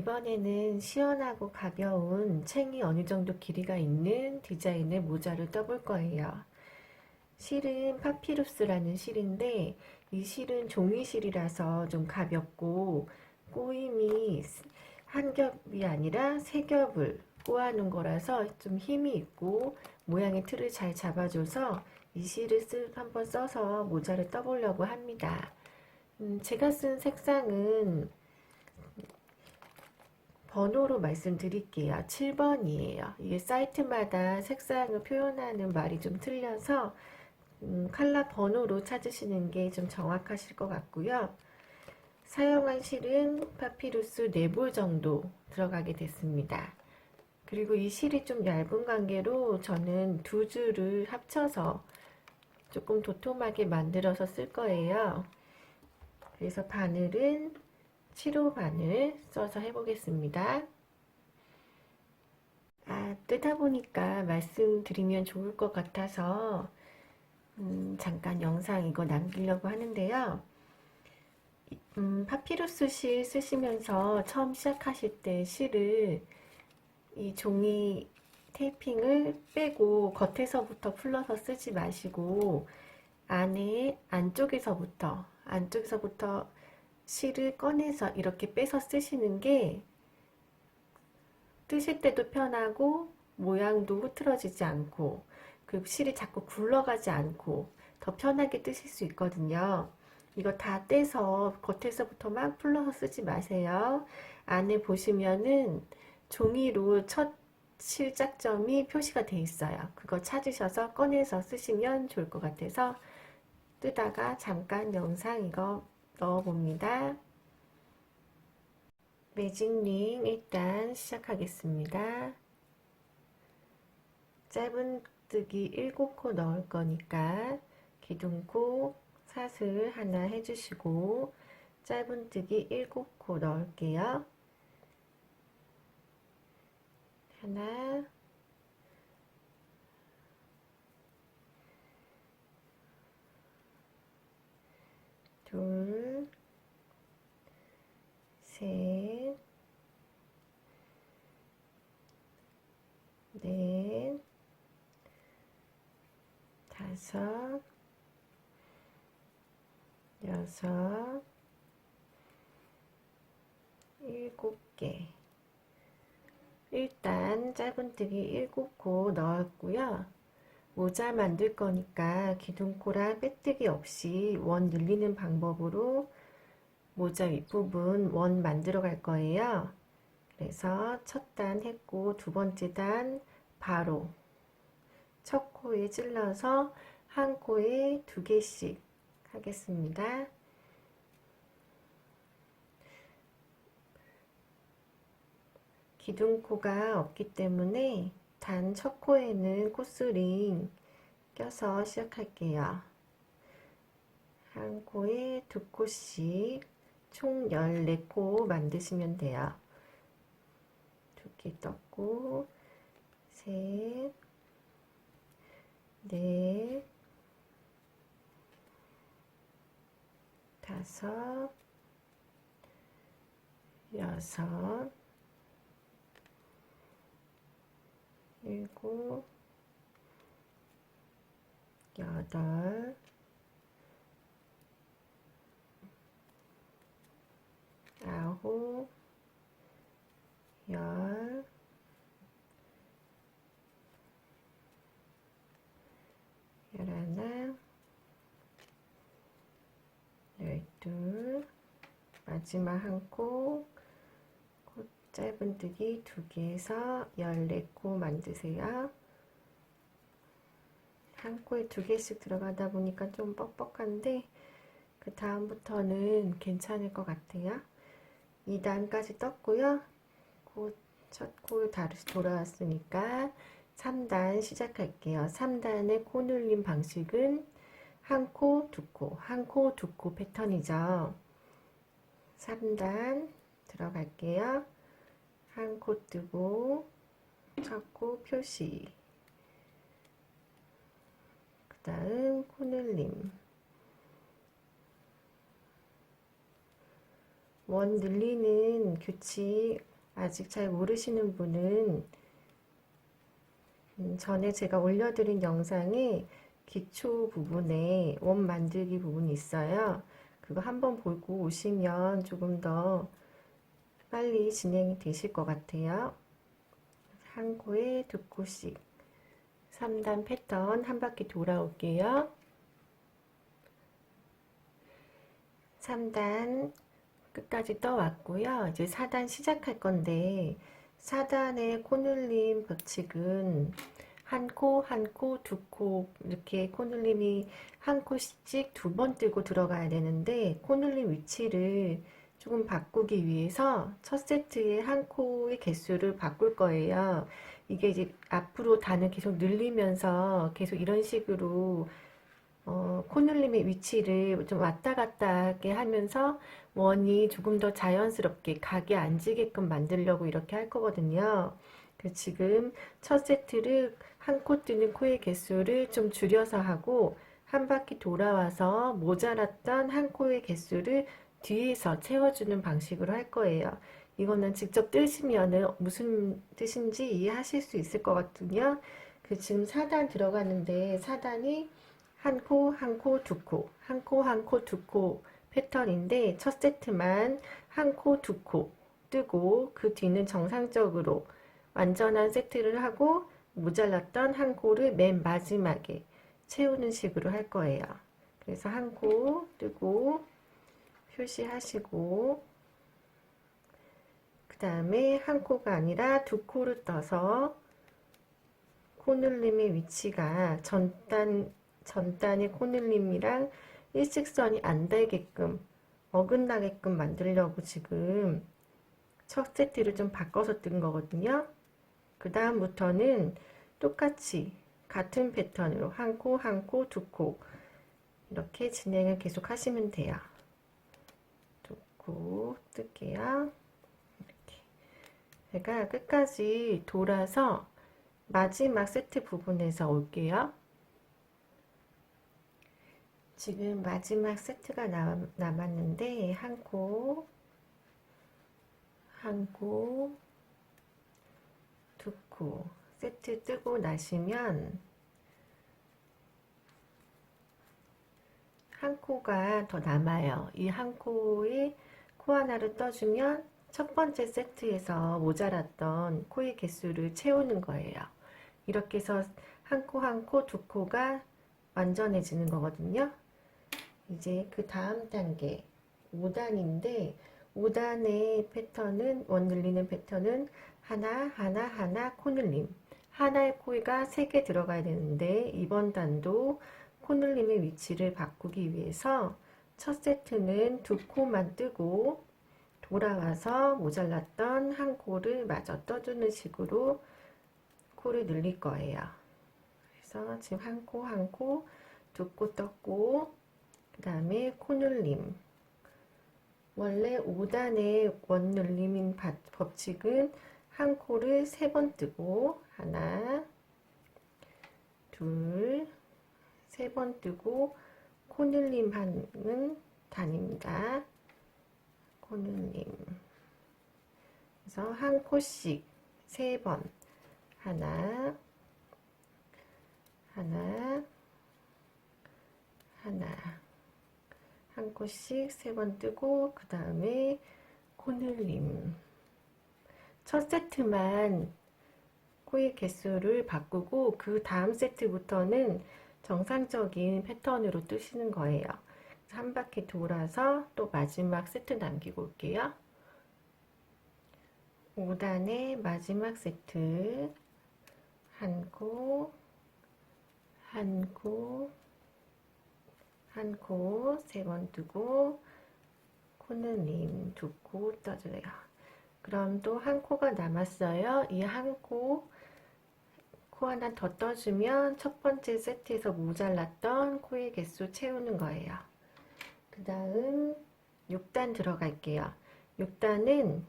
이번에는 시원하고 가벼운 챙이 어느 정도 길이가 있는 디자인의 모자를 떠볼 거예요. 실은 파피루스라는 실인데 이 실은 종이실이라서 좀 가볍고 꼬임이 한 겹이 아니라 세 겹을 꼬아놓은 거라서 좀 힘이 있고 모양의 틀을 잘 잡아줘서 이 실을 한번 써서 모자를 떠보려고 합니다. 제가 쓴 색상은 번호로 말씀드릴게요. 7번이에요. 이게 사이트마다 색상을 표현하는 말이 좀 틀려서 컬러 번호로 찾으시는 게 좀 정확하실 것 같고요. 사용한 실은 파피루스 4볼 정도 들어가게 됐습니다. 그리고 이 실이 좀 얇은 관계로 저는 두 줄을 합쳐서 조금 도톰하게 만들어서 쓸 거예요. 그래서 바늘은 7호 바늘 써서 해보겠습니다. 뜨다 보니까 말씀드리면 좋을 것 같아서 잠깐 영상 이거 남기려고 하는데요. 파피루스 실 쓰시면서 처음 시작하실 때 실을 이 종이 테이핑을 빼고 겉에서부터 풀러서 쓰지 마시고 안쪽에서부터 실을 꺼내서 이렇게 빼서 쓰시는 게 뜨실 때도 편하고 모양도 흐트러지지 않고 그 실이 자꾸 굴러가지 않고 더 편하게 뜨실 수 있거든요. 이거 다 떼서 겉에서부터 막 풀러서 쓰지 마세요. 안에 보시면은 종이로 첫 실작점이 표시가 돼 있어요. 그거 찾으셔서 꺼내서 쓰시면 좋을 것 같아서 뜨다가 잠깐 영상 이거 넣어봅니다. 매직링 일단 시작하겠습니다. 짧은뜨기 7코 넣을 거니까 기둥코 사슬 하나 해주시고 짧은뜨기 7코 넣을게요. 하나, 둘, 셋, 넷, 다섯, 여섯, 7개. 일단 짧은뜨기 7코 넣었고요. 모자 만들 거니까 기둥코랑 빼뜨기 없이 원 늘리는 방법으로 모자 윗부분 원 만들어 갈 거예요. 그래서 첫 단 했고 두 번째 단 바로 첫 코에 찔러서 한 코에 2개씩 하겠습니다. 기둥코가 없기 때문에 단 첫 코에는 코스링 껴서 시작할게요. 한 코에 2코씩 총 14코 만드시면 돼요. 2개 떴고 셋, 넷, 다섯, 여섯, 7, 8, 9, 10, 11, 12, 마지막 한 코, 짧은뜨기 2개에서 14코 만드세요. 한 코에 2개씩 들어가다 보니까 좀 뻑뻑한데 그 다음부터는 괜찮을 것 같아요. 2단까지 떴고요. 첫 코 다시 돌아왔으니까 3단 시작할게요. 3단의 코 눌림 방식은 한 코, 2코, 한 코, 2코 패턴이죠. 3단 들어갈게요. 한 코 뜨고 첫 코 표시, 그 다음 코 늘림, 원 늘리는 규칙 아직 잘 모르시는 분은 전에 제가 올려드린 영상에 기초 부분에 원 만들기 부분이 있어요. 그거 한번 보고 오시면 조금 더 빨리 진행이 되실 것 같아요. 한 코에 두 코씩 3단 패턴 한 바퀴 돌아올게요. 3단 끝까지 떠왔고요. 이제 4단 시작할 건데 4단의 코늘림 법칙은 한 코, 한 코, 두 코 이렇게 코늘림이 한 코씩 두 번 뜨고 들어가야 되는데 코늘림 위치를 조금 바꾸기 위해서 첫 세트에 한 코의 개수를 바꿀 거예요. 이게 이제 앞으로 단을 계속 늘리면서 계속 이런 식으로 코늘림의 위치를 좀 왔다 갔다 하게 하면서 원이 조금 더 자연스럽게 각이 앉으게끔 만들려고 이렇게 할 거거든요. 지금 첫 세트를 한 코 뜨는 코의 개수를 좀 줄여서 하고 한 바퀴 돌아와서 모자랐던 한 코의 개수를 뒤에서 채워주는 방식으로 할 거예요. 이거는 직접 뜨시면은 무슨 뜻인지 이해하실 수 있을 것 같군요. 지금 4단 들어가는데 4단이 한 코, 한 코, 두 코, 한 코, 한 코, 두 코 패턴인데 첫 세트만 한 코, 두 코 뜨고 그 뒤는 정상적으로 완전한 세트를 하고 모자랐던 한 코를 맨 마지막에 채우는 식으로 할 거예요. 그래서 한 코 뜨고 표시하시고 그 다음에 한 코가 아니라 두 코를 떠서 코늘림의 위치가 전단의 코늘림이랑 일직선이 안 되게끔 어긋나게끔 만들려고 지금 첫 세트를 좀 바꿔서 뜬 거거든요. 그 다음부터는 똑같이 같은 패턴으로 한 코, 한 코, 두 코 이렇게 진행을 계속 하시면 돼요. 두 코 뜰게요. 이렇게 제가 끝까지 돌아서 마지막 세트 부분에서 올게요. 지금 마지막 세트가 남았는데 한 코, 한 코, 두 코 세트 뜨고 나시면 한 코가 더 남아요. 이 한 코에 코 하나를 떠주면 첫 번째 세트에서 모자랐던 코의 개수를 채우는 거예요. 이렇게 해서 한 코, 한 코, 두 코가 완전해지는 거거든요. 이제 그 다음 단계 5단인데 5단의 패턴은 원 늘리는 패턴은 하나 하나 하나 코 늘림 하나의 코가 3개 들어가야 되는데 이번 단도 코 늘림의 위치를 바꾸기 위해서 첫 세트는 두 코만 뜨고 돌아와서 모자랐던 한 코를 마저 떠주는 식으로 코를 늘릴 거예요. 그래서 지금 한 코 한 코 두 코 떴고 그 다음에 코늘림 원래 5단의 원늘림인 법칙은 한 코를 3번 뜨고 하나 둘 3번 뜨고 코늘림 하는 단입니다. 코늘림 그래서 한 코씩 3번 하나 하나 하나 한 코씩 3번 뜨고 그 다음에 코늘림 첫 세트만 코의 개수를 바꾸고 그 다음 세트부터는 정상적인 패턴으로 뜨시는 거예요. 한 바퀴 돌아서 또 마지막 세트 남기고 올게요. 5단의 마지막 세트 한 코, 한 코, 한 코 3번 뜨고 코늘림 두 코 떠줘요. 그럼 또 한 코가 남았어요. 이 한 코 하나 더 떠주면 첫 번째 세트에서 모자랐던 코의 개수 채우는 거예요. 그 다음 6단 들어갈게요. 6단은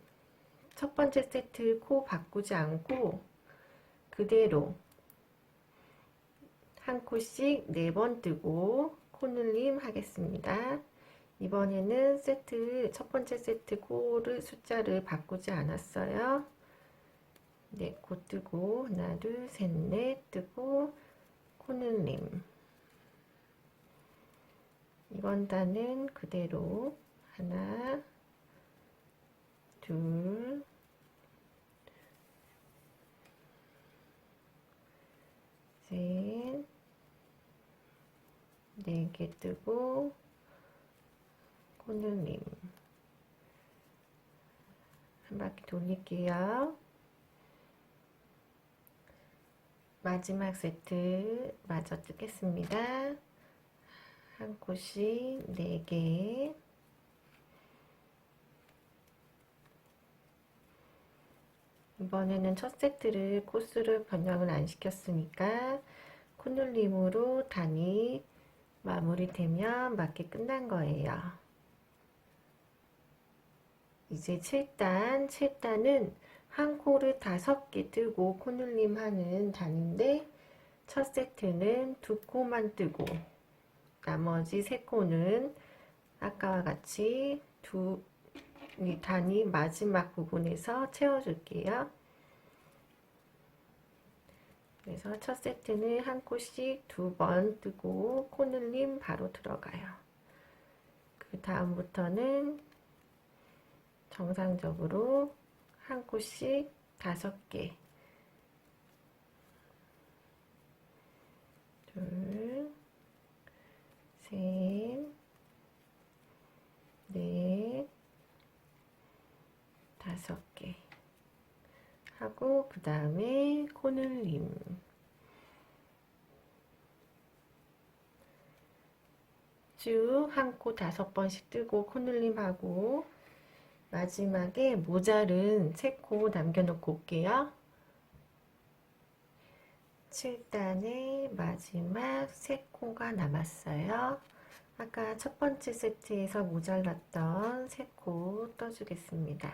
첫 번째 세트 코 바꾸지 않고 그대로 한 코씩 4번 뜨고 코늘림 하겠습니다. 이번에는 첫 번째 세트 코를 숫자를 바꾸지 않았어요. 네, 코 뜨고 하나, 둘, 셋, 넷 뜨고 코늘림. 이번 단은 그대로 하나, 둘, 셋, 네 개 뜨고 코늘림. 한 바퀴 돌릴게요. 마지막 세트 마저 뜨겠습니다. 한 코씩 4개. 이번에는 첫 세트를 코스를 변형을 안 시켰으니까 코늘림으로 단이 마무리되면 맞게 끝난 거예요. 이제 7단은 한 코를 5개 뜨고 코늘림 하는 단인데 첫 세트는 2코만 뜨고 나머지 3코는 아까와 같이 이 단이 마지막 부분에서 채워줄게요. 그래서 첫 세트는 한 코씩 2번 뜨고 코늘림 바로 들어가요. 그 다음부터는 정상적으로 한 코씩 5개, 둘, 셋, 넷, 5개 하고 그 다음에 코늘림 쭉 한 코 5번씩 뜨고 코늘림 하고 마지막에 모자른 3코 남겨놓고 올게요. 7단의 마지막 3코가 남았어요. 아까 첫 번째 세트에서 모자랐던 3코 떠주겠습니다.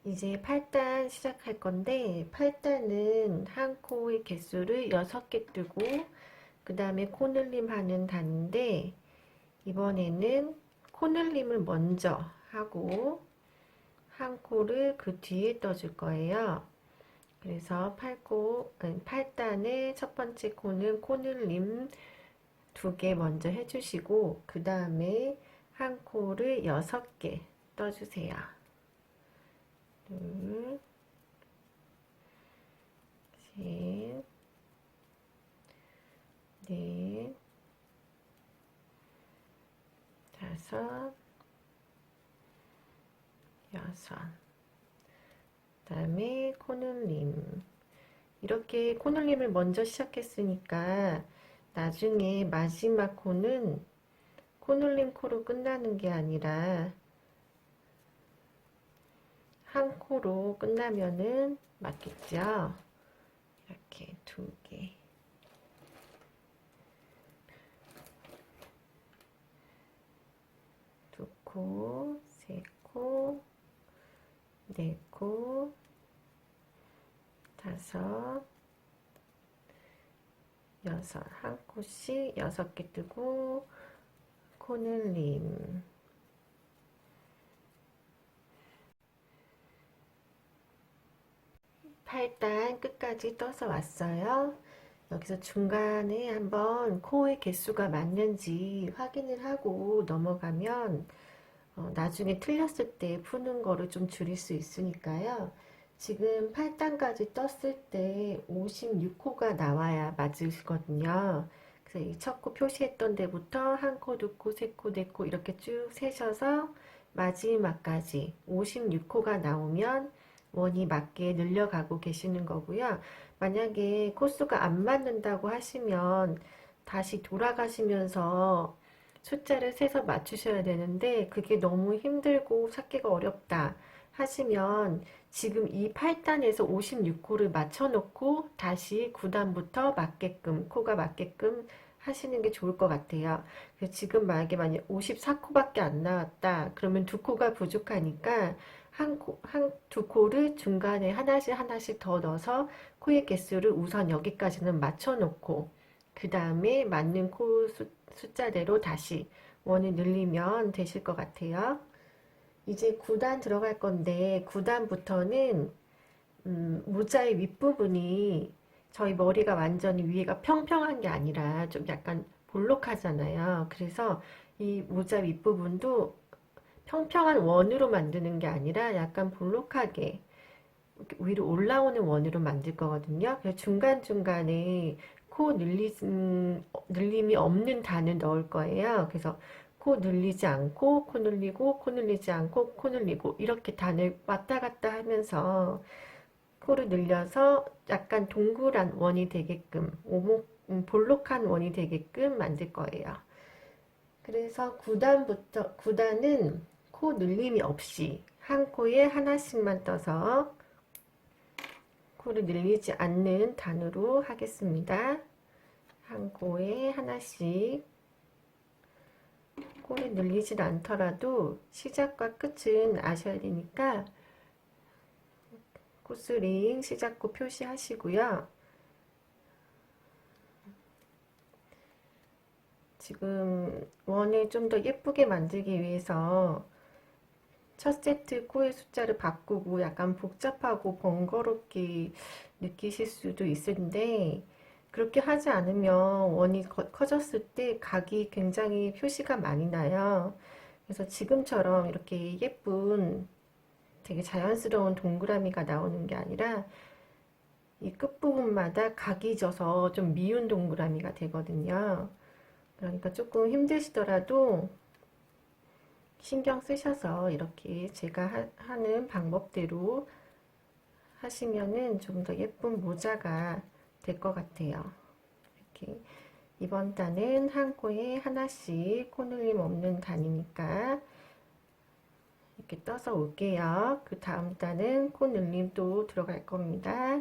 이제 8단 시작할 건데 8단은 한 코의 개수를 6개 뜨고 그 다음에 코늘림 하는 단인데 이번에는 코늘림을 먼저 하고 한 코를 그 뒤에 떠줄 거예요. 그래서 8단의 첫 번째 코는 코늘림 2개 먼저 해주시고 그 다음에 한 코를 6개 떠주세요. 둘, 셋, 넷, 5, 6. 그 다음에 코늘림. 이렇게 코늘림을 먼저 시작했으니까 나중에 마지막 코는 코늘림 코로 끝나는 게 아니라 한 코로 끝나면은 맞겠죠? 이렇게 2개. 두 코, 3코, 4코, 5, 6. 한 코씩 6개 뜨고 코늘림. 8단 끝까지 떠서 왔어요. 여기서 중간에 한번 코의 개수가 맞는지 확인을 하고 넘어가면 나중에 틀렸을 때 푸는 거를 좀 줄일 수 있으니까요. 지금 8단까지 떴을 때 56코가 나와야 맞으시거든요. 그래서 이 첫 코 표시했던 데부터 한 코, 2코, 3코, 4코 이렇게 쭉 세셔서 마지막까지 56코가 나오면 원이 맞게 늘려가고 계시는 거고요. 만약에 코수가 안 맞는다고 하시면 다시 돌아가시면서 숫자를 세서 맞추셔야 되는데 그게 너무 힘들고 찾기가 어렵다 하시면 지금 이 8단에서 56코를 맞춰놓고 다시 9단부터 맞게끔 코가 맞게끔 하시는 게 좋을 것 같아요. 그래서 지금 만약에 54코밖에 안 나왔다 그러면 2코가 부족하니까 두 코를 중간에 하나씩 더 넣어서 코의 개수를 우선 여기까지는 맞춰놓고 그 다음에 맞는 코 숫자대로 다시 원을 늘리면 되실 것 같아요. 이제 9단 들어갈 건데 9단부터는 모자의 윗부분이 저희 머리가 완전히 위에가 평평한 게 아니라 좀 약간 볼록하잖아요. 그래서 이 모자 윗부분도 평평한 원으로 만드는 게 아니라 약간 볼록하게 위로 올라오는 원으로 만들 거거든요. 그래서 중간중간에 코 늘림이 없는 단을 넣을 거예요. 그래서 코 늘리지 않고, 코 늘리고, 코 늘리지 않고, 코 늘리고, 이렇게 단을 왔다 갔다 하면서 코를 늘려서 약간 동그란 원이 되게끔, 볼록한 원이 되게끔 만들 거예요. 그래서 9단은 코 늘림이 없이 한 코에 하나씩만 떠서 코를 늘리지 않는 단으로 하겠습니다. 한 코에 하나씩. 코를 늘리진 않더라도 시작과 끝은 아셔야 되니까 코스링 시작코 표시하시고요. 지금 원을 좀 더 예쁘게 만들기 위해서 첫 세트 코의 숫자를 바꾸고 약간 복잡하고 번거롭게 느끼실 수도 있는데 그렇게 하지 않으면 원이 커졌을 때 각이 굉장히 표시가 많이 나요. 그래서 지금처럼 이렇게 예쁜 되게 자연스러운 동그라미가 나오는 게 아니라 이 끝부분마다 각이 져서 좀 미운 동그라미가 되거든요. 그러니까 조금 힘드시더라도 신경 쓰셔서 이렇게 제가 하는 방법대로 하시면은 좀 더 예쁜 모자가 될 것 같아요. 이렇게 이번 단은 한 코에 하나씩 코늘림 없는 단이니까 이렇게 떠서 올게요. 그 다음 단은 코늘림 또 들어갈 겁니다.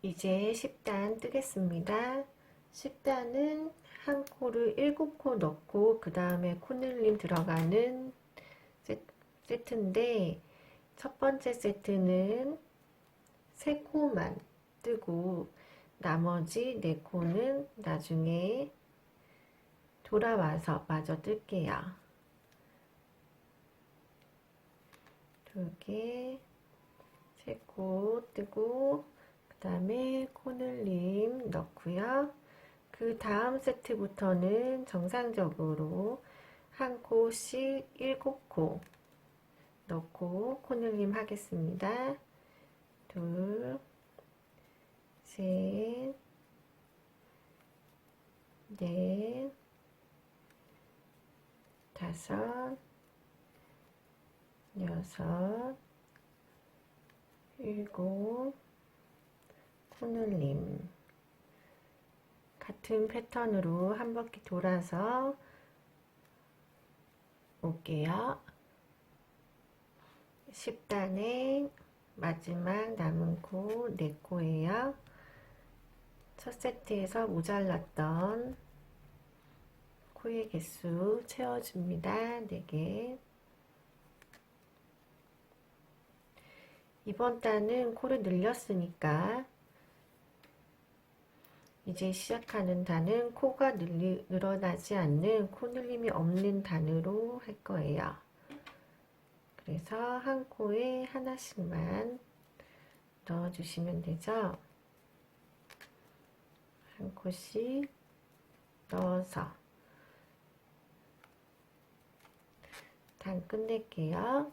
이제 10단 뜨겠습니다. 10단은 한 코를 7코 넣고 그 다음에 코늘림 들어가는 세트인데 첫 번째 세트는 3코만 뜨고 나머지 4코는 나중에 돌아와서 마저 뜰게요. 2개, 3코 뜨고 그 다음에 코늘림 넣고요. 그 다음 세트부터는 정상적으로 한 코씩 7코 넣고 코늘림 하겠습니다. 둘, 셋, 넷, 다섯, 여섯, 일곱, 코늘림. 같은 패턴으로 한 바퀴 돌아서 올게요. 10단의 마지막 남은 코 4코예요. 첫 세트에서 모자랐던 코의 개수 채워줍니다. 4개. 이번 단은 코를 늘렸으니까 이제 시작하는 단은 코가 늘어나지 않는 코 늘림이 없는 단으로 할 거예요. 그래서 한 코에 하나씩만 넣어주시면 되죠. 한 코씩 넣어서 단 끝낼게요.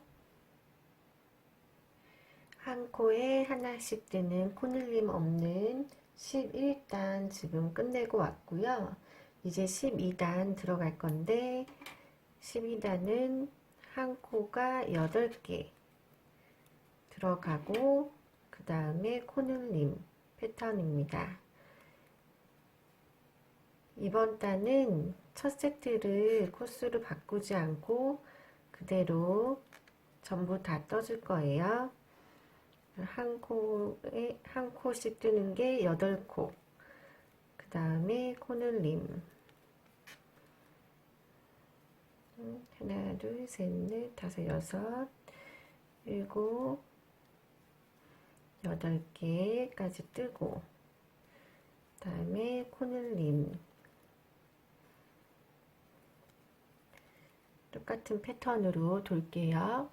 한 코에 하나씩 뜨는 코늘림 없는 11단 지금 끝내고 왔고요. 이제 12단 들어갈 건데 12단은 한 코가 8개 들어가고 그 다음에 코늘림 패턴입니다. 이번 단은 첫 세트를 코스를 바꾸지 않고 그대로 전부 다 떠줄 거예요. 한 코씩 뜨는 게 8코. 그 다음에 코늘림. 하나, 둘, 셋, 넷, 다섯, 여섯, 7, 8개까지 뜨고, 그 다음에 코늘림 똑같은 패턴으로 돌게요.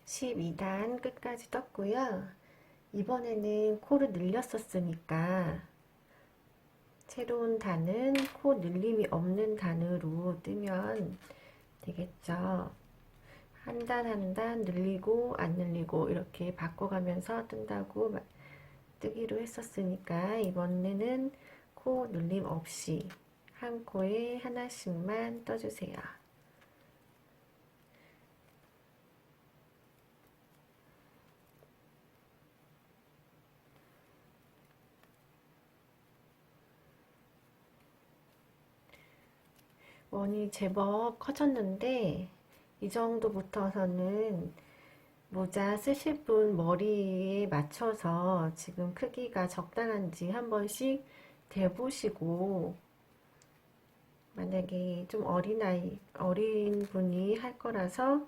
12단 끝까지 떴고요. 이번에는 코를 늘렸었으니까 새로운 단은 코 늘림이 없는 단으로 뜨면 되겠죠. 한 단 한 단 늘리고 안 늘리고 이렇게 바꿔가면서 뜬다고 뜨기로 했었으니까 이번에는 코 늘림 없이 한 코에 하나씩만 떠주세요. 원이 제법 커졌는데 이 정도부터서는 모자 쓰실 분 머리에 맞춰서 지금 크기가 적당한지 한 번씩 대보시고, 만약에 좀 어린 분이 할 거라서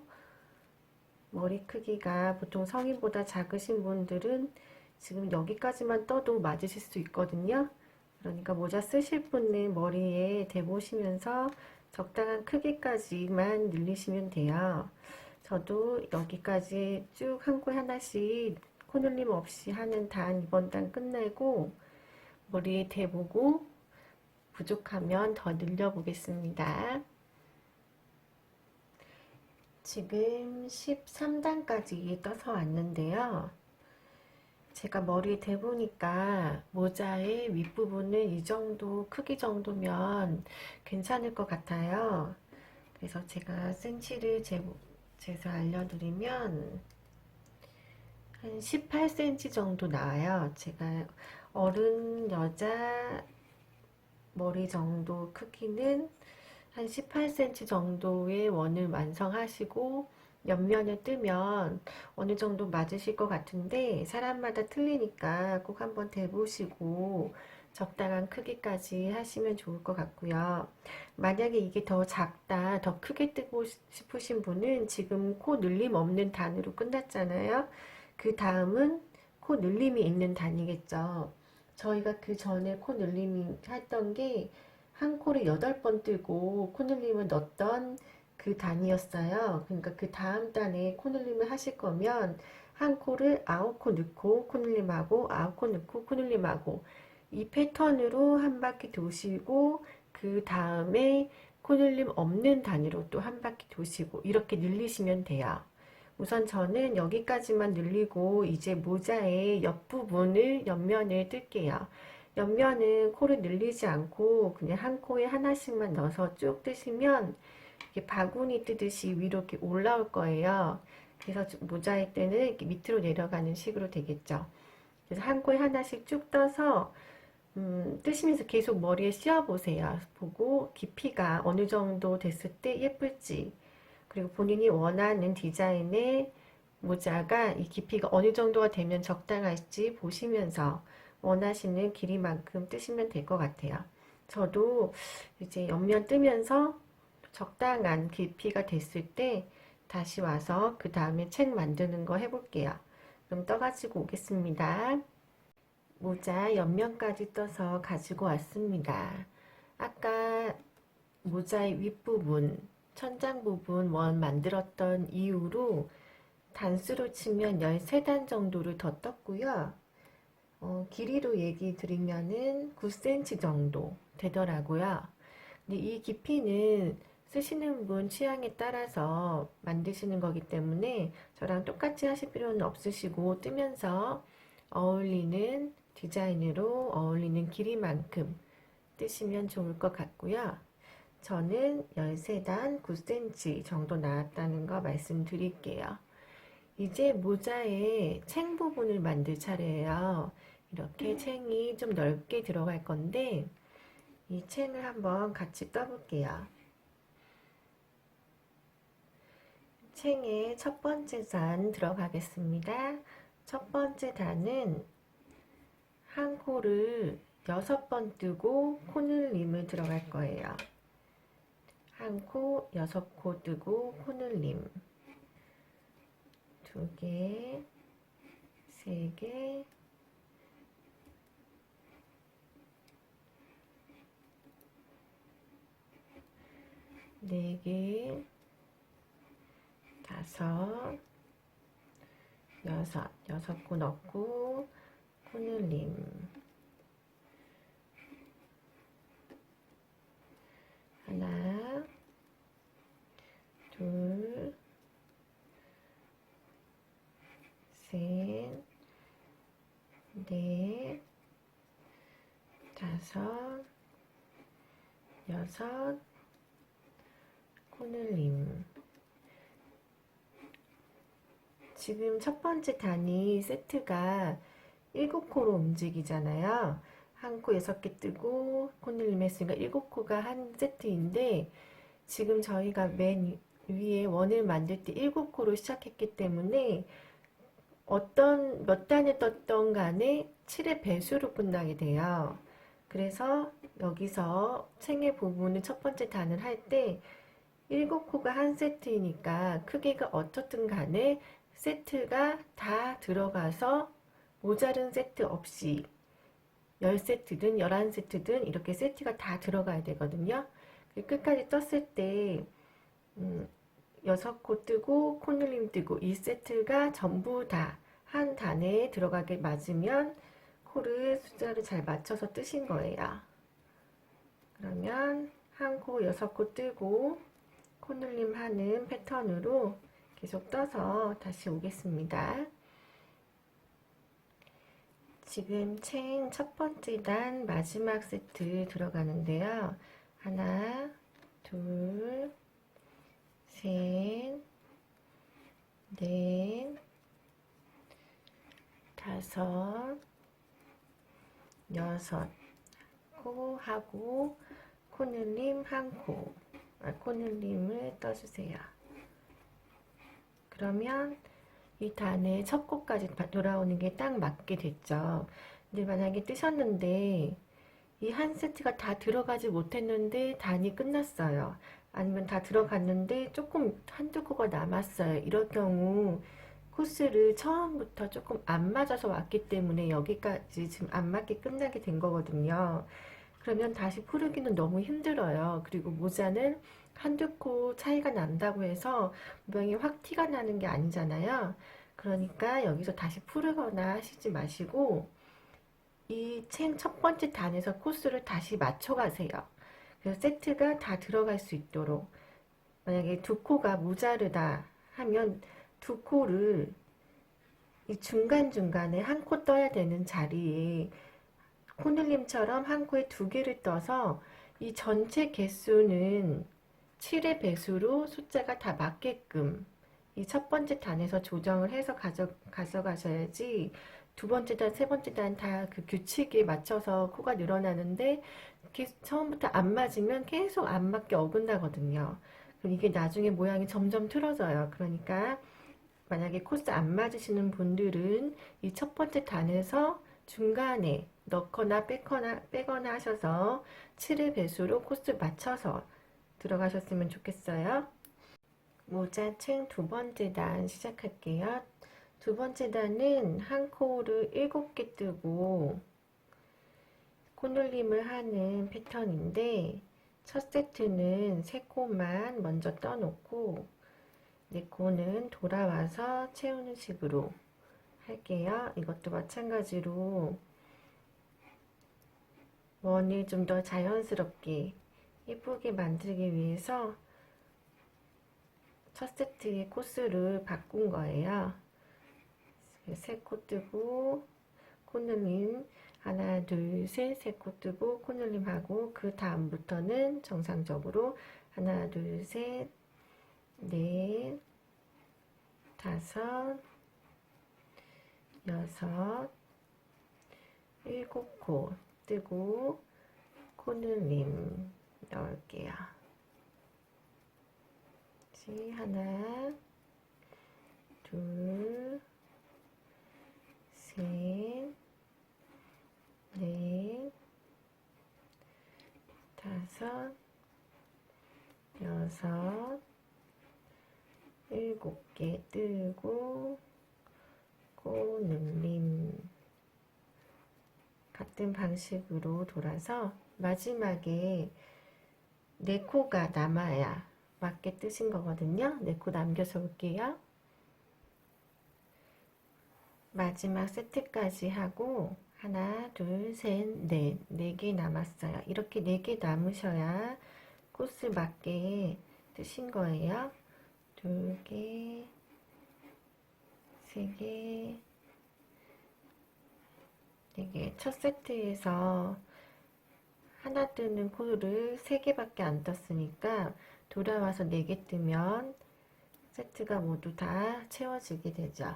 머리 크기가 보통 성인보다 작으신 분들은 지금 여기까지만 떠도 맞으실 수 있거든요. 그러니까 모자 쓰실 분은 머리에 대보시면서 적당한 크기까지만 늘리시면 돼요. 저도 여기까지 쭉 한 코에 하나씩 코늘림 없이 하는 단, 이번 단 끝내고 머리에 대보고 부족하면 더 늘려보겠습니다. 지금 13단까지 떠서 왔는데요. 제가 머리에 대보니까 모자의 윗부분은 이 정도 크기 정도면 괜찮을 것 같아요. 그래서 제가 센치를 재서 알려드리면 한 18cm 정도 나와요. 제가 어른 여자 머리 정도 크기는 한 18cm 정도의 원을 완성하시고 옆면을 뜨면 어느 정도 맞으실 것 같은데 사람마다 틀리니까 꼭 한번 대보시고 적당한 크기까지 하시면 좋을 것 같고요. 만약에 이게 더 작다, 더 크게 뜨고 싶으신 분은 지금 코 늘림 없는 단으로 끝났잖아요. 그 다음은 코 늘림이 있는 단이겠죠. 저희가 그 전에 코 늘림이 했던 게 한 코를 8번 뜨고 코늘림을 넣었던 그 단이었어요. 그러니까 그 다음 단에 코늘림을 하실 거면 한 코를 9코 넣고 코늘림하고 9코 넣고 코늘림하고 이 패턴으로 한 바퀴 도시고 그 다음에 코늘림 없는 단위로 또 한 바퀴 도시고 이렇게 늘리시면 돼요. 우선 저는 여기까지만 늘리고 이제 모자의 옆부분을 옆면을 뜰게요. 옆면은 코를 늘리지 않고 그냥 한 코에 하나씩만 넣어서 쭉 뜨시면 이렇게 바구니 뜨듯이 위로 이렇게 올라올 거예요. 그래서 모자일 때는 이렇게 밑으로 내려가는 식으로 되겠죠. 그래서 한 코에 하나씩 쭉 떠서 뜨시면서 계속 머리에 씌워 보세요. 보고 깊이가 어느 정도 됐을 때 예쁠지, 그리고 본인이 원하는 디자인의 모자가 이 깊이가 어느 정도가 되면 적당할지 보시면서 원하시는 길이만큼 뜨시면 될 것 같아요. 저도 이제 옆면 뜨면서 적당한 깊이가 됐을 때 다시 와서 그 다음에 책 만드는 거 해볼게요. 그럼 떠가지고 오겠습니다. 모자 옆면까지 떠서 가지고 왔습니다. 아까 모자의 윗부분, 천장 부분 원 만들었던 이후로 단수로 치면 13단 정도를 더 떴고요. 길이로 얘기 드리면은 9cm 정도 되더라고요. 근데 이 깊이는 쓰시는 분 취향에 따라서 만드시는 거기 때문에 저랑 똑같이 하실 필요는 없으시고 뜨면서 어울리는 디자인으로 어울리는 길이만큼 뜨시면 좋을 것 같고요. 저는 13단 9cm 정도 나왔다는 거 말씀드릴게요. 이제 모자의 챙 부분을 만들 차례예요. 이렇게 챙이 좀 넓게 들어갈 건데 이 챙을 한번 같이 떠볼게요. 챙의 첫 번째 단 들어가겠습니다. 첫 번째 단은 한 코를 6번 뜨고 코늘림을 들어갈 거예요. 한 코, 6코 뜨고 코늘림. 2개, 3개, 4개, 5, 6코 넣고 코늘림 하나, 둘, 셋, 넷, 5, 6, 코늘림. 지금 첫 번째 단위 세트가 7코로 움직이잖아요. 한 코 6개 뜨고 코늘림 했으니까 7코가 한 세트인데, 지금 저희가 맨 위에 원을 만들 때 7코로 시작했기 때문에 어떤 몇 단에 떴던 간에 7의 배수로 끝나게 돼요. 그래서 여기서 챙의 부분을 첫 번째 단을 할 때 7코가 한 세트이니까 크기가 어떻든 간에 세트가 다 들어가서 모자른 세트 없이 10세트든 11세트든 이렇게 세트가 다 들어가야 되거든요. 끝까지 떴을 때 6코 뜨고 코늘림 뜨고 이 세트가 전부 다 한 단에 들어가게 맞으면 코를 숫자를 잘 맞춰서 뜨신 거예요. 그러면 한 코 6코 뜨고 코늘림 하는 패턴으로 계속 떠서 다시 오겠습니다. 지금 챙 첫 번째 단 마지막 세트 들어가는데요. 하나, 둘, 셋, 넷, 5, 6코 하고 코늘림 한 코, 코늘림을 떠주세요. 그러면 이 단의 첫 코까지 돌아오는 게 딱 맞게 됐죠. 근데 만약에 뜨셨는데 이 한 세트가 다 들어가지 못했는데 단이 끝났어요. 아니면 다 들어갔는데 조금 한두 코가 남았어요. 이럴 경우 코스를 처음부터 조금 안 맞아서 왔기 때문에 여기까지 지금 안 맞게 끝나게 된 거거든요. 그러면 다시 풀기는 너무 힘들어요. 그리고 모자는 한두 코 차이가 난다고 해서 모양이 확 티가 나는 게 아니잖아요. 그러니까 여기서 다시 풀거나 하시지 마시고 이 챙 첫 번째 단에서 코스를 다시 맞춰 가세요. 그래서 세트가 다 들어갈 수 있도록. 만약에 두 코가 모자르다 하면 두 코를 이 중간중간에 한 코 떠야 되는 자리에 코늘림처럼 한 코에 2개를 떠서 이 전체 개수는 7의 배수로 숫자가 다 맞게끔 이 첫 번째 단에서 조정을 해서 가져가셔야지 두 번째 단, 세 번째 단 다 그 규칙에 맞춰서 코가 늘어나는데 처음부터 안 맞으면 계속 안 맞게 어긋나거든요. 그럼 이게 나중에 모양이 점점 틀어져요. 그러니까 만약에 코스 안 맞으시는 분들은 이 첫 번째 단에서 중간에 넣거나 빼거나 하셔서 7의 배수로 코스 맞춰서 들어가셨으면 좋겠어요. 모자챙 두 번째 단 시작할게요. 두 번째 단은 한 코를 7개 뜨고 코늘림을 하는 패턴인데 첫 세트는 3코만 먼저 떠놓고 4코는 돌아와서 채우는 식으로 할게요. 이것도 마찬가지로 원을 좀 더 자연스럽게 예쁘게 만들기 위해서 첫 세트의 코스를 바꾼 거예요. 3코 뜨고 코늘림 하나 둘 셋 3코 뜨고 코늘림 하고 그 다음부터는 정상적으로 하나 둘 셋 넷 5 6 7코 뜨고 코늘림 넣을게요. 하나 둘 셋 넷 5 6 7개 뜨고 코늘림 같은 방식으로 돌아서 마지막에 4코가 남아야 맞게 뜨신 거거든요. 4코 남겨서 올게요. 마지막 세트까지 하고 하나, 둘, 셋, 넷, 4개 남았어요. 이렇게 4개 남으셔야 코스 맞게 뜨신 거예요. 2개, 3개, 4개. 첫 세트에서 하나 뜨는 코를 3개밖에 안 떴으니까 돌아와서 4개 뜨면 세트가 모두 다 채워지게 되죠.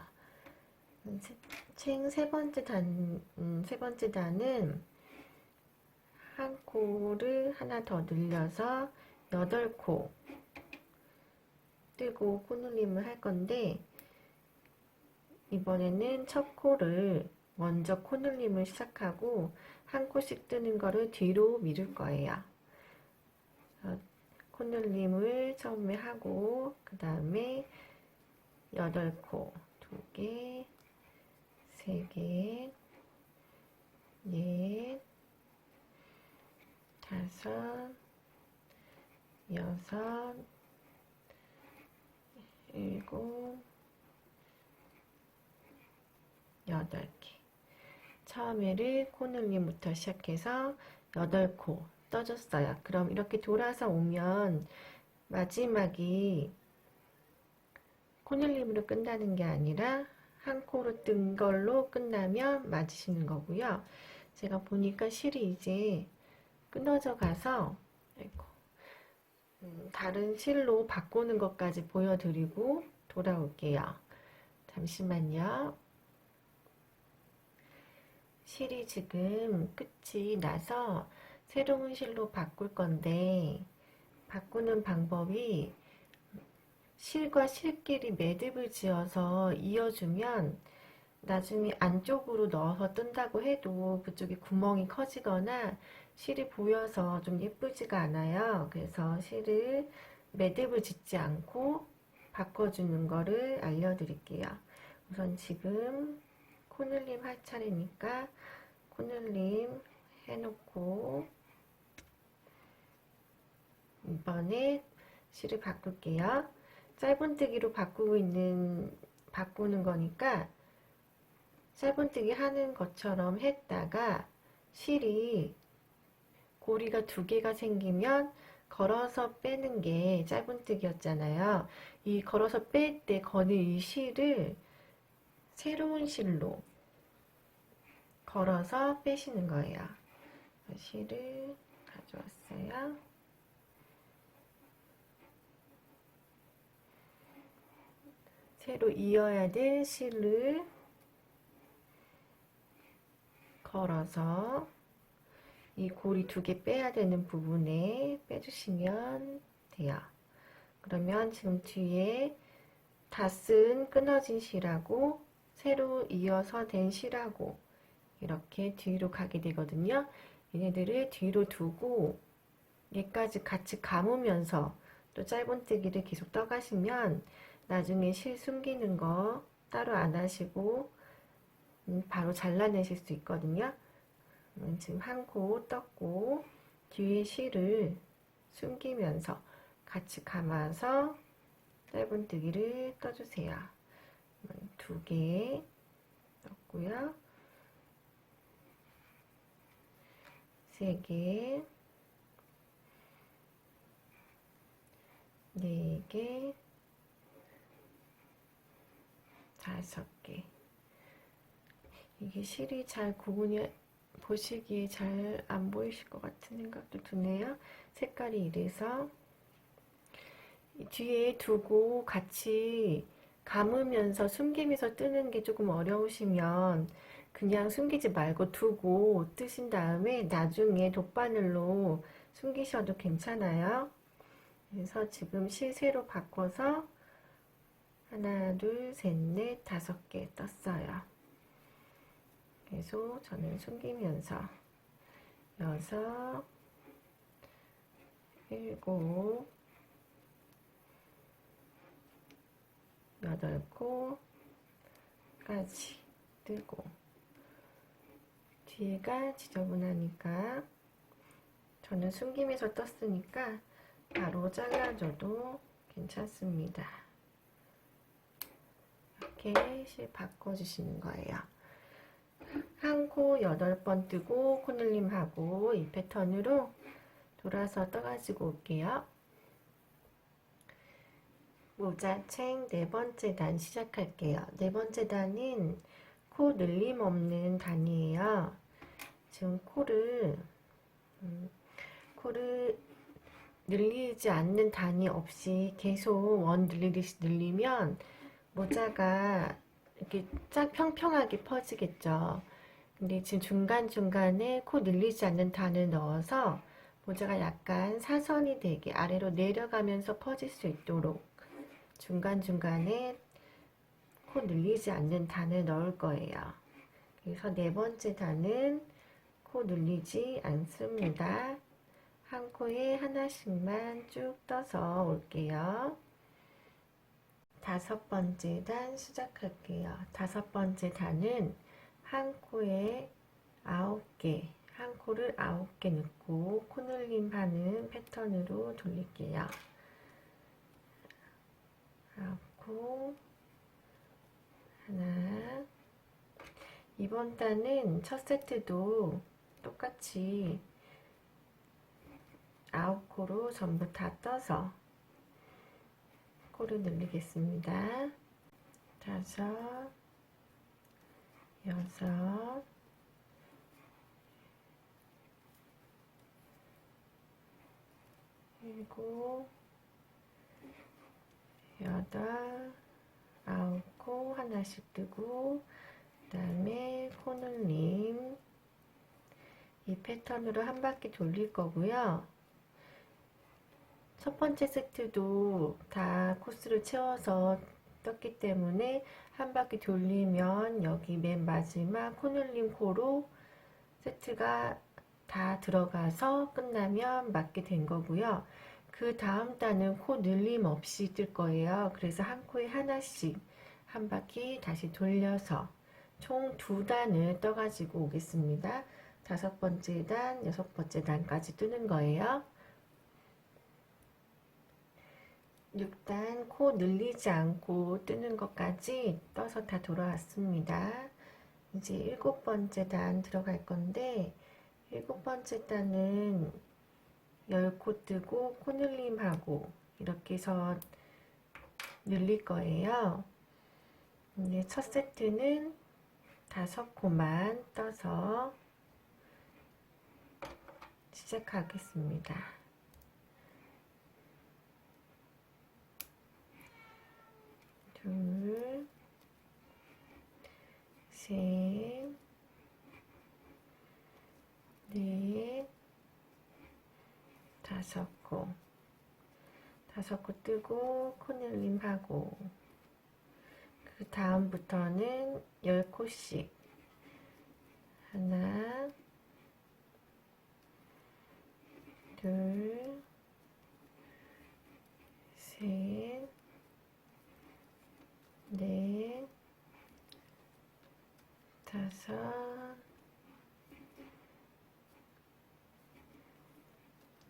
세 번째 단은 한 코를 하나 더 늘려서 8코 뜨고 코늘림을 할 건데, 이번에는 첫 코를 먼저 코늘림을 시작하고 한 코씩 뜨는 거를 뒤로 미룰 거예요. 코늘림을 처음에 하고 그 다음에 8코, 2개, 3개, 4, 5, 6, 7, 8개. 처음에를 코늘림부터 시작해서 8코 떠줬어요. 그럼 이렇게 돌아서 오면 마지막이 코늘림으로 끝나는 게 아니라 한 코로 뜬 걸로 끝나면 맞으시는 거고요. 제가 보니까 실이 이제 끊어져 가서 다른 실로 바꾸는 것까지 보여드리고 돌아올게요. 잠시만요. 실이 지금 끝이 나서 새로운 실로 바꿀 건데, 바꾸는 방법이 실과 실끼리 매듭을 지어서 이어주면 나중에 안쪽으로 넣어서 뜬다고 해도 그쪽에 구멍이 커지거나 실이 보여서 좀 예쁘지가 않아요. 그래서 실을 매듭을 짓지 않고 바꿔주는 거를 알려드릴게요. 우선 지금 코늘림 할 차례니까 코늘림 해놓고 이번에 실을 바꿀게요. 짧은뜨기로 바꾸는 거니까 짧은뜨기 하는 것처럼 했다가 실이 고리가 2개가 생기면 걸어서 빼는 게 짧은뜨기였잖아요. 이 걸어서 뺄 때 거는 이 실을 새로운 실로 걸어서 빼시는 거예요. 실을 가져왔어요. 새로 이어야 될 실을 걸어서 이 고리 2개 빼야 되는 부분에 빼주시면 돼요. 그러면 지금 뒤에 다 쓴 끊어진 실하고 새로 이어서 된 실하고 이렇게 뒤로 가게 되거든요. 얘네들을 뒤로 두고 얘까지 같이 감으면서 또 짧은뜨기를 계속 떠가시면 나중에 실 숨기는 거 따로 안 하시고 바로 잘라내실 수 있거든요. 지금 한 코 떴고 뒤에 실을 숨기면서 같이 감아서 짧은뜨기를 떠주세요. 2개 떴고요. 3개, 4개, 5개. 이게 실이 잘 구분이 보시기에 잘 안 보이실 것 같은 생각도 드네요. 색깔이 이래서 뒤에 두고 같이 감으면서 숨기면서 뜨는 게 조금 어려우시면 그냥 숨기지 말고 두고 뜨신 다음에 나중에 돗바늘로 숨기셔도 괜찮아요. 그래서 지금 실 세로 바꿔서 하나, 둘, 셋, 넷, 5개 떴어요. 계속 저는 숨기면서 6, 7, 8코까지 뜨고, 뒤가 지저분하니까 저는 숨김에서 떴으니까 바로 잘라줘도 괜찮습니다. 이렇게 실 바꿔주시는 거예요. 한 코 8번 뜨고 코늘림하고 이 패턴으로 돌아서 떠가지고 올게요. 모자챙 네 번째 단 시작할게요. 네 번째 단은 코 늘림 없는 단이에요. 지금 코를 늘리지 않는 단이 없이 계속 원 늘리듯이 늘리면 모자가 이렇게 쫙 평평하게 퍼지겠죠. 근데 지금 중간중간에 코 늘리지 않는 단을 넣어서 모자가 약간 사선이 되게 아래로 내려가면서 퍼질 수 있도록 중간중간에 코 늘리지 않는 단을 넣을 거예요. 그래서 네 번째 단은 코 늘리지 않습니다. 한 코에 하나씩만 쭉 떠서 올게요. 다섯 번째 단 시작할게요. 다섯 번째 단은 한 코에 9개, 한 코를 9개 넣고 코늘림 하는 패턴으로 돌릴게요. 9코, 하나. 이번 단은 첫 세트도 똑같이 9코로 전부 다 떠서 코를 늘리겠습니다. 5, 6, 7, 8, 9코 하나씩 뜨고 그 다음에 코늘림 이 패턴으로 한 바퀴 돌릴 거고요. 첫 번째 세트도 다 코스를 채워서 떴기 때문에 한 바퀴 돌리면 여기 맨 마지막 코늘림 코로 세트가 다 들어가서 끝나면 맞게 된 거고요. 그 다음 단은 코 늘림 없이 뜰 거예요. 그래서 한 코에 하나씩 한 바퀴 다시 돌려서 총 2단을 떠가지고 오겠습니다. 다섯 번째 단, 여섯 번째 단까지 뜨는 거예요. 6단 코 늘리지 않고 뜨는 것까지 떠서 다 돌아왔습니다. 이제 일곱 번째 단 들어갈 건데 일곱 번째 단은 10코 뜨고 코늘림하고 이렇게 해서 늘릴 거예요. 이제 첫 세트는 5코만 떠서 시작하겠습니다. 둘, 셋, 넷, 5코. 5코 뜨고 코늘림하고 그 다음부터는 10코씩 하나, 둘, 셋, 넷, 5,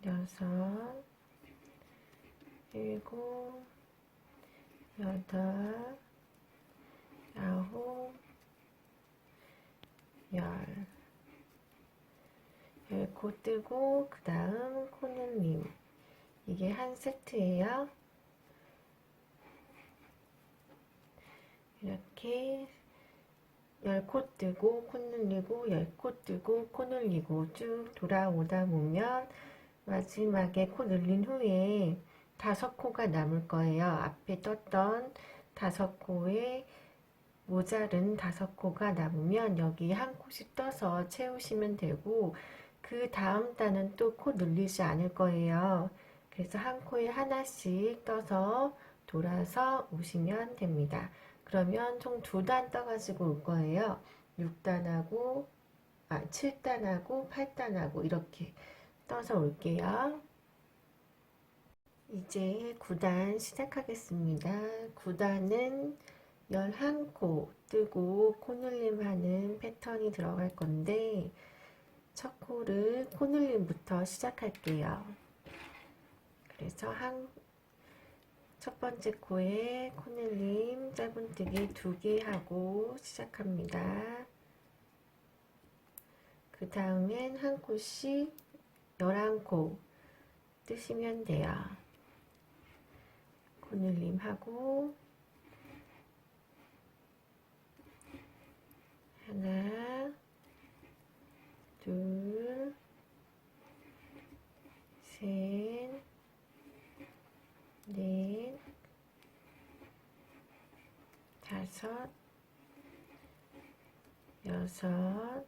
6, 7, 8, 9, 10. 10코 뜨고 그 다음 코늘림 이게 한 세트예요. 이렇게 10코 뜨고 코 늘리고 10코 뜨고 코 늘리고 쭉 돌아오다 보면 마지막에 코 늘린 후에 5코가 남을 거예요. 앞에 떴던 5코에 모자른 5코가 남으면 여기 한 코씩 떠서 채우시면 되고 그 다음 단은 또 코 늘리지 않을 거예요. 그래서 한 코에 하나씩 떠서 돌아서 오시면 됩니다. 그러면 총 2단 떠가지고 올 거예요. 7단하고 8단하고 이렇게 떠서 올게요. 이제 9단 시작하겠습니다. 9단은 11코 뜨고 코늘림 하는 패턴이 들어갈 건데 첫 코를 코늘림부터 시작할게요. 그래서 첫 번째 코에 코늘림 짧은뜨기 2개 하고 시작합니다. 그 다음엔 한 코씩 11코 뜨시면 돼요. 코늘림 하고 하나, 둘, 셋, 넷, 다섯, 여섯,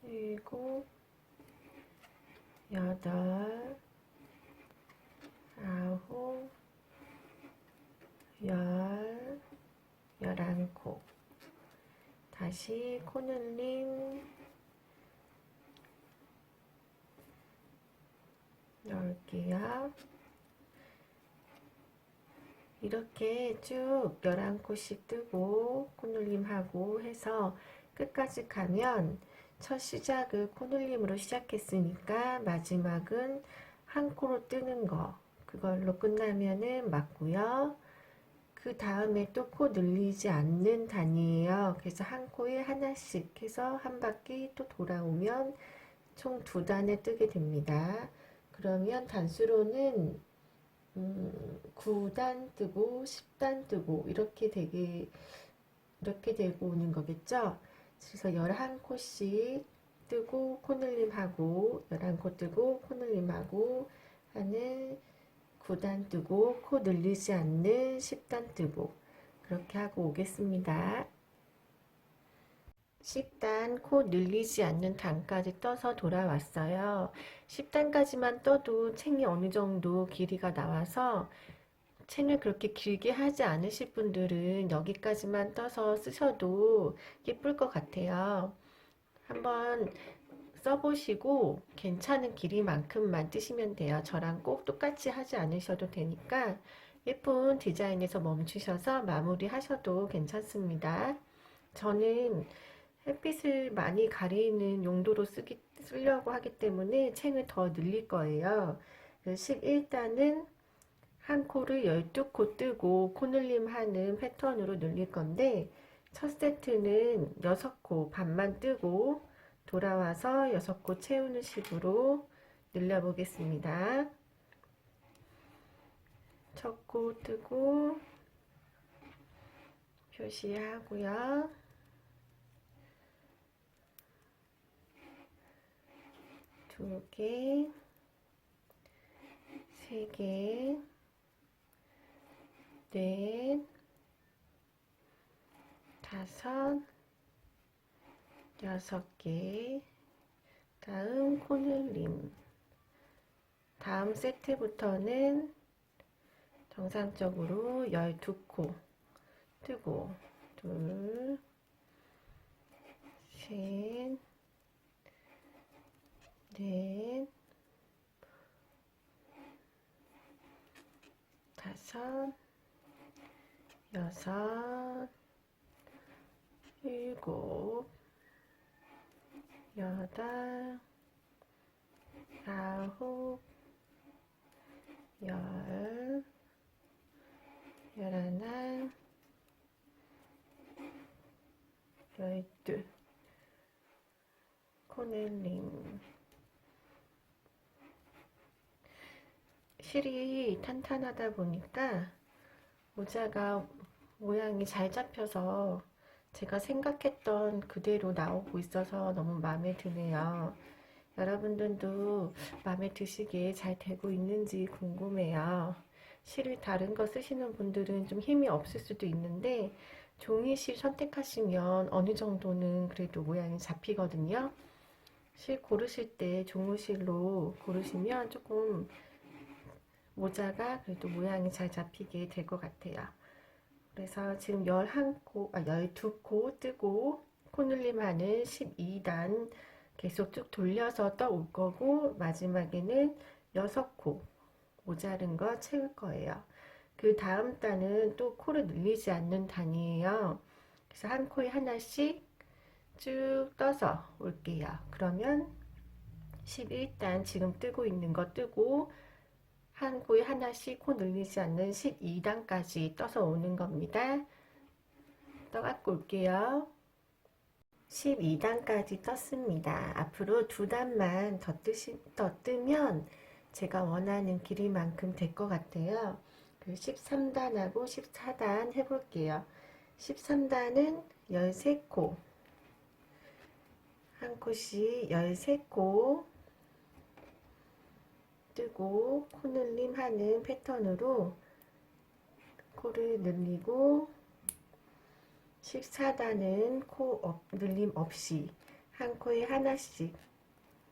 일곱, 여덟, 아홉, 11코. 다시 코늘림 넣을게요. 이렇게 쭉 11코씩 뜨고 코늘림하고 해서 끝까지 가면 첫 시작을 코늘림으로 시작했으니까 마지막은 한 코로 뜨는 거 그걸로 끝나면은 맞고요. 그 다음에 또 코 늘리지 않는 단이에요. 그래서 한 코에 하나씩 해서 한 바퀴 또 돌아오면 총 2단에 뜨게 됩니다. 그러면 단수로는 9단 뜨고 10단 뜨고 이렇게 되고 오는 거겠죠. 그래서 11코씩 뜨고 코늘림하고 11코 뜨고 코늘림하고 하는 9단 뜨고 코 늘리지 않는 10단 뜨고 그렇게 하고 오겠습니다. 10단 코 늘리지 않는 단까지 떠서 돌아왔어요. 10단까지만 떠도 챙이 어느 정도 길이가 나와서 챙을 그렇게 길게 하지 않으실 분들은 여기까지만 떠서 쓰셔도 예쁠 것 같아요. 한번 써보시고 괜찮은 길이만큼만 뜨시면 돼요. 저랑 꼭 똑같이 하지 않으셔도 되니까 예쁜 디자인에서 멈추셔서 마무리 하셔도 괜찮습니다. 저는 햇빛을 많이 가리는 용도로 쓰려고 하기 때문에 챙을 더 늘릴 거예요. 11단은 한 코를 12코 뜨고 코늘림 하는 패턴으로 늘릴 건데 첫 세트는 6코 반만 뜨고 돌아와서 6코 채우는 식으로 늘려 보겠습니다. 첫 코 뜨고 표시하고요. 두 개, 세 개, 넷, 다섯, 6개. 다음 코늘림. 다음 세트부터는 정상적으로 12코 뜨고 둘, 셋, 넷, 다섯, 여섯, 일곱, 여덟, 아홉, 열, 11, 12 코늘림. 실이 탄탄하다 보니까 모자가 모양이 잘 잡혀서 제가 생각했던 그대로 나오고 있어서 너무 마음에 드네요. 여러분들도 마음에 드시게 잘 되고 있는지 궁금해요. 실을 다른 거 쓰시는 분들은 좀 힘이 없을 수도 있는데 종이실 선택하시면 어느 정도는 그래도 모양이 잡히거든요. 실 고르실 때 종이실로 고르시면 조금 모자가 그래도 모양이 잘 잡히게 될 것 같아요. 그래서 지금 12코 뜨고 코늘림 하는 12단 계속 쭉 돌려서 떠올 거고 마지막에는 6코 모자른 거 채울 거예요. 그 다음 단은 또 코를 늘리지 않는 단이에요. 그래서 한 코에 하나씩 쭉 떠서 올게요. 그러면 11단 지금 뜨고 있는 거 뜨고 한 코에 하나씩 코 늘리지 않는 12단까지 떠서 오는 겁니다. 떠갖고 올게요. 12단까지 떴습니다. 앞으로 2단만 더 뜨면 제가 원하는 길이만큼 될 것 같아요. 13단하고 14단 해볼게요. 13단은 13코, 한 코씩 13코 뜨고 코늘림 하는 패턴으로 코를 늘리고 14단은 코 늘림 없이 한 코에 하나씩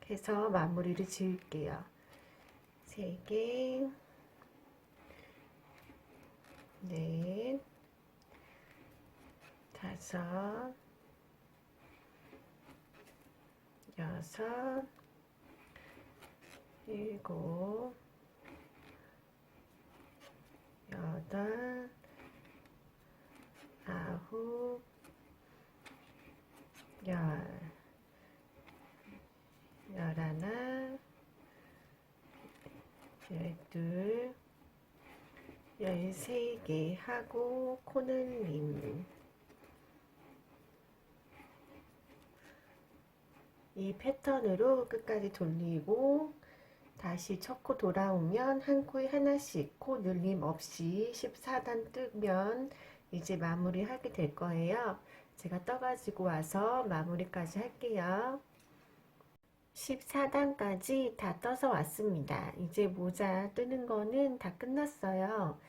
해서 마무리를 지을게요. 3개, 넷, 5, 6, 7, 8, 9, 10, 11, 12, 13개 하고 코늘림 이 패턴으로 끝까지 돌리고 다시 첫 코 돌아오면 한 코에 하나씩 코 늘림 없이 14단 뜨면 이제 마무리 하게 될 거예요. 제가 떠가지고 와서 마무리까지 할게요. 14단까지 다 떠서 왔습니다. 이제 모자 뜨는 거는 다 끝났어요.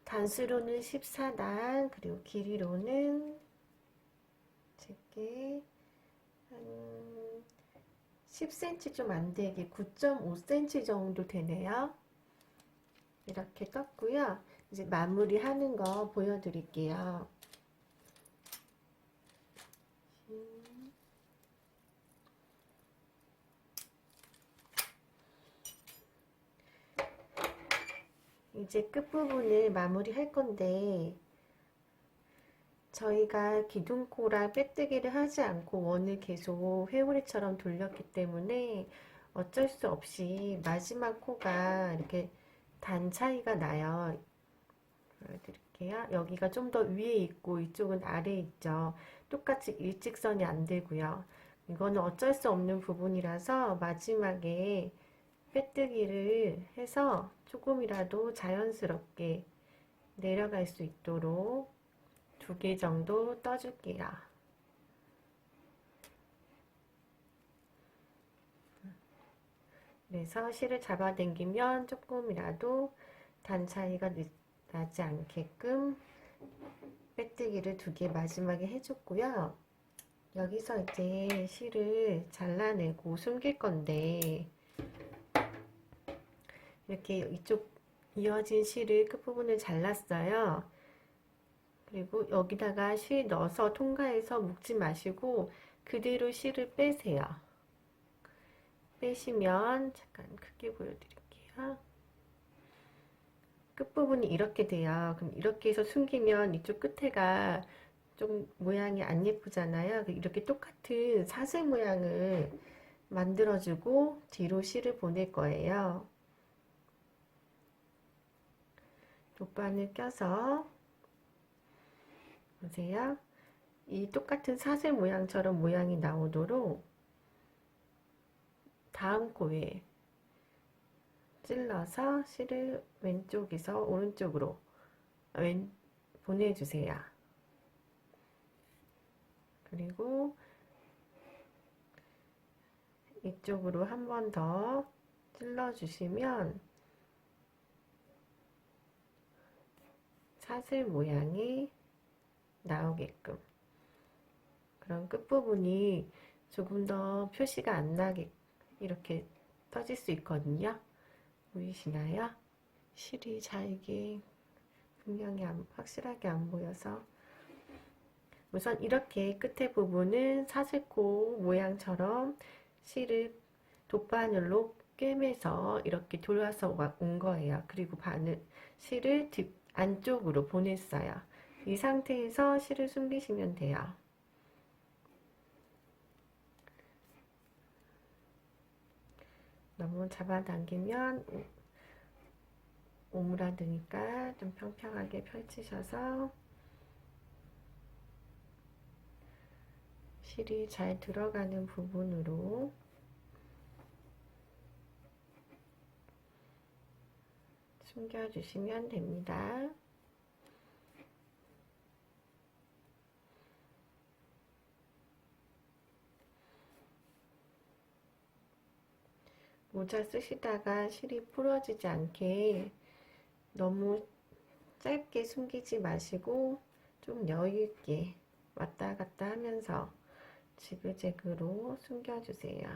단수로는 14단, 그리고 길이로는 제게 한 10cm 좀 안 되게 9.5cm 정도 되네요. 이렇게 떴고요. 이제 마무리 하는 거 보여드릴게요. 이제 끝부분을 마무리 할 건데 저희가 기둥코랑 빼뜨기를 하지 않고 원을 계속 회오리처럼 돌렸기 때문에 어쩔 수 없이 마지막 코가 이렇게 단 차이가 나요. 보여드릴게요. 여기가 좀 더 위에 있고 이쪽은 아래에 있죠. 똑같이 일직선이 안 되고요. 이거는 어쩔 수 없는 부분이라서 마지막에 빼뜨기를 해서 조금이라도 자연스럽게 내려갈 수 있도록 2개 정도 떠줄게요. 그래서 실을 잡아당기면 조금이라도 단 차이가 나지 않게끔 빼뜨기를 2개 마지막에 해줬고요. 여기서 이제 실을 잘라내고 숨길 건데 이렇게 이쪽 이어진 실을 끝부분을 잘랐어요. 그리고 여기다가 실 넣어서 통과해서 묶지 마시고 그대로 실을 빼세요. 빼시면 잠깐 크게 보여드릴게요. 끝부분이 이렇게 돼요. 그럼 이렇게 해서 숨기면 이쪽 끝에가 좀 모양이 안 예쁘잖아요. 이렇게 똑같은 사슬 모양을 만들어주고 뒤로 실을 보낼 거예요. 돗바늘 껴서 보세요. 이 똑같은 사슬 모양처럼 모양이 나오도록 다음 코에 찔러서 실을 왼쪽에서 오른쪽으로 보내주세요. 그리고 이쪽으로 한 번 더 찔러주시면 사슬 모양이 나오게끔 그런 끝부분이 조금 더 표시가 안 나게 이렇게 떠질 수 있거든요. 보이시나요? 실이 잘게 분명히 확실하게 안 보여서 우선 이렇게 끝에 부분은 사슬코 모양처럼 실을 돗바늘로 꿰매서 이렇게 돌아서 온 거예요. 그리고 실을 안쪽으로 보냈어요. 이 상태에서 실을 숨기시면 돼요. 너무 잡아당기면 오므라드니까 좀 평평하게 펼치셔서 실이 잘 들어가는 부분으로 숨겨주시면 됩니다. 모자 쓰시다가 실이 부러지지 않게 너무 짧게 숨기지 마시고 좀 여유있게 왔다 갔다 하면서 지그재그로 숨겨주세요.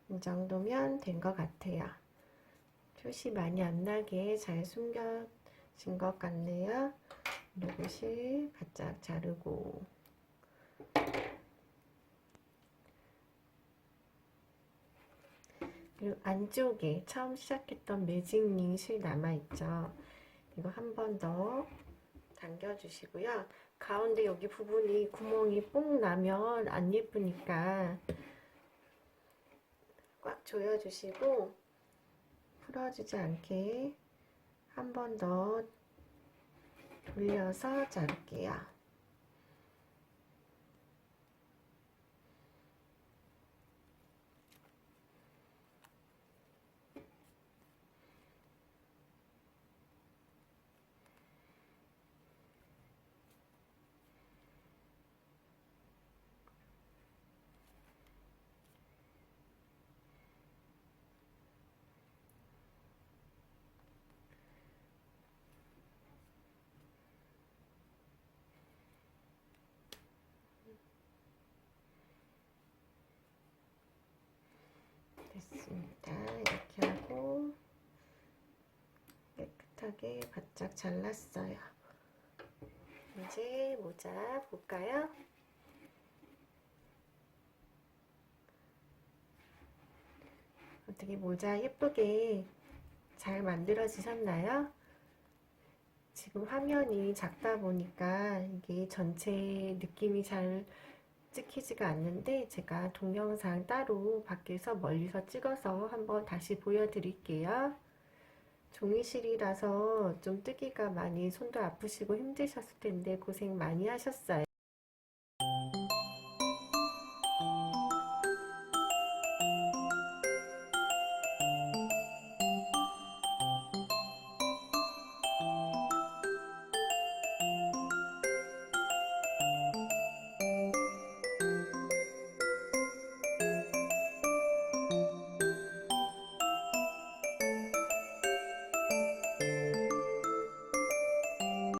이 정도면 된 것 같아요. 표시 많이 안 나게 잘 숨겨진 것 같네요. 이것이 바짝 자르고 그리고 안쪽에 처음 시작했던 매직링 실 남아있죠. 이거 한 번 더 당겨주시고요. 가운데 여기 부분이 구멍이 뽕 나면 안 예쁘니까 꽉 조여주시고 풀어지지 않게 한 번 더 돌려서 자를게요. 됐습니다. 이렇게 하고 깨끗하게 바짝 잘랐어요. 이제 모자 볼까요? 어떻게 모자 예쁘게 잘 만들어지셨나요? 지금 화면이 작다 보니까 이게 전체 느낌이 잘 찍히지가 않는데 제가 동영상 따로 밖에서 멀리서 찍어서 한번 다시 보여드릴게요. 종이실이라서 좀 뜨기가 많이 손도 아프시고 힘드셨을 텐데 고생 많이 하셨어요.